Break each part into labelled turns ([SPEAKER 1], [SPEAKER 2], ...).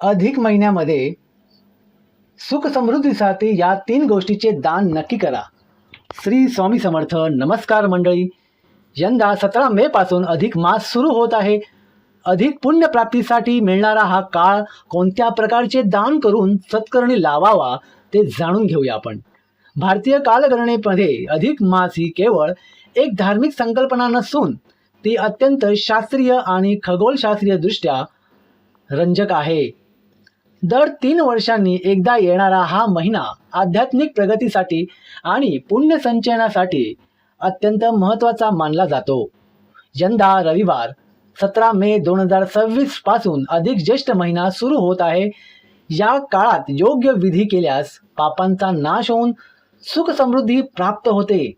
[SPEAKER 1] अधिक महिन्यामध्ये सुख समृद्धीसाठी या 3 गोष्टीचे दान नक्की करा. श्री स्वामी समर्थ. नमस्कार मंडळी. यंदा 17 मे पासून अधिक मास सुरू होत आहे. अधिक पुण्य प्राप्तीसाठी मिळणारा हा काळ कोणत्या प्रकारचे दान करून सत्कर्मी लावावा ते जाणून घेऊया आपण. भारतीय कालगणनेमध्ये अधिक मास ही केवळ एक धार्मिक संकल्पना नसून ती अत्यंत शास्त्रीय आणि खगोलशास्त्रीय दृष्ट्या रंजक आहे. दर 3 वर्षांनी एकदा येणारा हा महिना आध्यात्मिक प्रगतीसाठी आणि पुण्य संचयनासाठी अत्यंत महत्त्वाचा मानला जातो. यंदा रविवार 17 मे 2026 पासून अधिक ज्येष्ठ महिना सुरू होत आहे. या काळात योग्य विधी केल्यास पापांचा नाश होऊन सुख समृद्धी प्राप्त होते.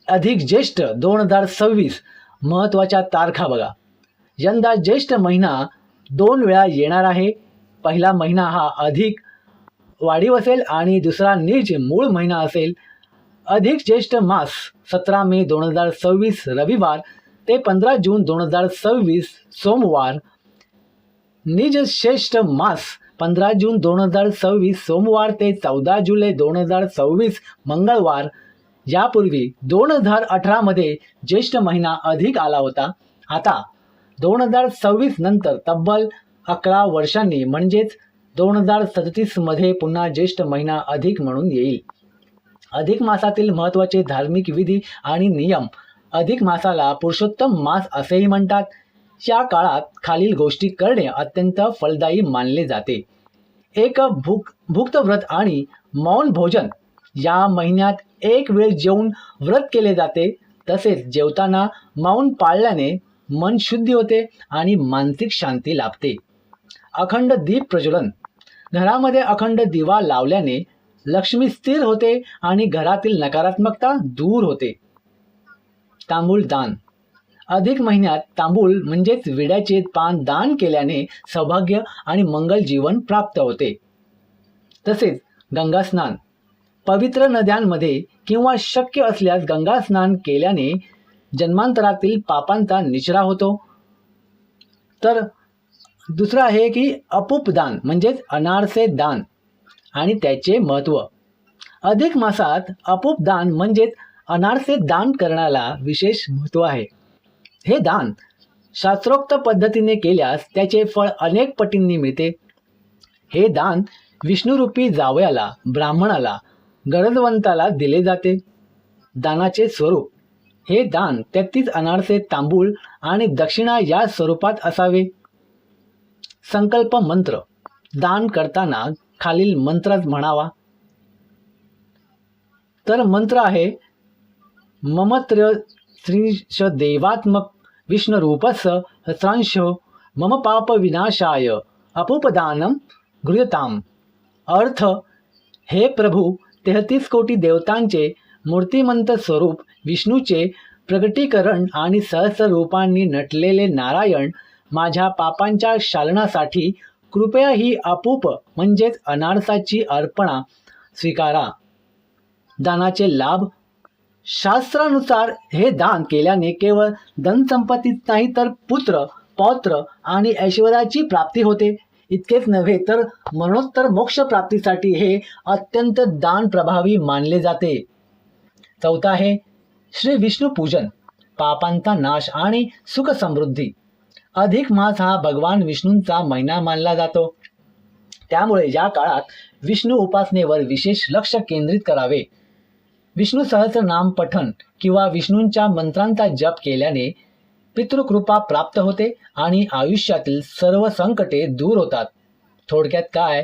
[SPEAKER 1] अधिक ज्येष्ठ 2026 महत्त्वाच्या तारखा बघा. यंदा ज्येष्ठ महिना 2 वेळा येणार आहे. पहिला महिना हा अधिक वाढीव असेल आणि दुसरा नीच मूळ महिना असेल. अधिक ज्येष्ठ मास 17 मे 2026 रविवार ते 15 जून 2026 सोमवार. निज श्रेष्ठ मास 15 जून 2026 सोमवार ते 14 जुलै 2026 मंगळवार. यापूर्वी 2018 मध्ये ज्येष्ठ महिना अधिक आला होता. आता 2026 नंतर तब्बल 11 वर्षांनी म्हणजेच 2037 मध्ये पुन्हा ज्येष्ठ महिना अधिक म्हणून येईल. अधिक मासातील महत्त्वाचे धार्मिक विधी आणि नियम. अधिक मासाला पुरुषोत्तम मास असेही म्हणतात. या काळात खालील गोष्टी करणे अत्यंत फलदायी मानले जाते. एक भुक्त व्रत आणि मौन भोजन. या महिन्यात एक वेळ जेवून व्रत केले जाते. तसेच जेवताना मौन पाळल्याने मन शुद्धी होते आणि मानसिक शांती लाभते. अखंड दीप प्रज्वलन. घरामध्ये अखंड दिवा लावल्याने लक्ष्मी स्थिर होते आणि घरातील नकारात्मकता दूर होते. तांबूळ दान. अधिक महिन्यात तांबूळ म्हणजेच विड्याचे पान दान केल्याने सौभाग्य आणि मंगल जीवन प्राप्त होते. तसेच गंगा स्नान. पवित्र नद्यांमध्ये किंवा शक्य असल्यास गंगा स्नान केल्याने जन्मांतरातील पापांचा निचरा होतो. तर दुसरं आहे की अपूप दान म्हणजेच अनारसे दान आणि त्याचे महत्त्व. अधिक मासात अपूप दान म्हणजेच अनारसे दान करण्याला विशेष महत्त्व आहे. हे दान शास्त्रोक्त पद्धतीने केल्यास त्याचे फळ अनेक पटींनी मिळते. हे दान विष्णुरूपी जावयाला, ब्राह्मणाला, गरजवंताला दिले जाते. दानाचे स्वरूप. हे दान 33 अनारसे तांबूळ आणि दक्षिणा या स्वरूपात असावे. संकल्प मंत्र. दान करताना खालील मंत्र म्हणावा. तर मंत्र आहे ममत्र श्रीश देवात्मक विष्णुरूपस्य सहस्रांशो मम पाप विनाशाय अपूपदानम गृह्यताम. अर्थ. हे प्रभू, 33 कोटी देवतांचे मूर्तिमंत स्वरूप विष्णूचे प्रगटीकरण आणि सहस्र रूपांनी नटलेले नारायण माझ्या पापांच्या शालनासाठी कृपया ही अपूप म्हणजेच अनारसाची अर्पणा स्वीकारा. दानाचे लाभ. शास्त्रानुसार हे दान केल्याने केवळ धनसंपत्तीच नाही तर पुत्र, पौत्र आणि ऐश्वर्याची प्राप्ती होते. इतकेच नव्हे तर मरणोत्तर मोक्ष प्राप्तीसाठी हे अत्यंत दान प्रभावी मानले जाते. चौथा आहे श्री विष्णू पूजन. पापांचा नाश आणि सुख समृद्धी. अधिक मास हा भगवान विष्णूंचा महिना मानला जातो. त्यामुळे या काळात विष्णू उपासनेवर विशेष लक्ष केंद्रित करावे. विष्णू सहस्रनाम पठण किंवा विष्णूंच्या मंत्रांचा जप केल्याने पितृकृपा प्राप्त होते आणि आयुष्यातील सर्व संकटे दूर होतात. थोडक्यात काय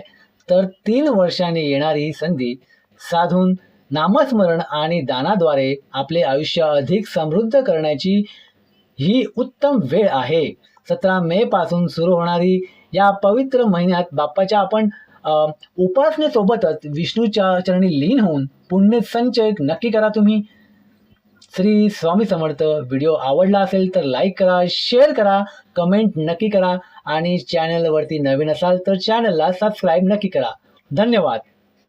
[SPEAKER 1] तर 3 वर्षांनी येणारी संधी साधून नामस्मरण आणि दानाद्वारे आपले आयुष्य अधिक समृद्ध करण्याची ही उत्तम वेळ आहे. 17 मे पासून सुरू होणारी या पवित्र महिन्यात बाप्पाच्या आपण उपासनेसोबतच विष्णूच्या चरणी लीन होऊन पुण्य संचय नक्की करा तुम्ही. श्री स्वामी समर्थ. व्हिडिओ आवडला असेल तर लाईक करा, शेअर करा, कमेंट नक्की करा आणि चॅनलवरती नवीन असाल तर चॅनलला सबस्क्राईब नक्की करा. धन्यवाद.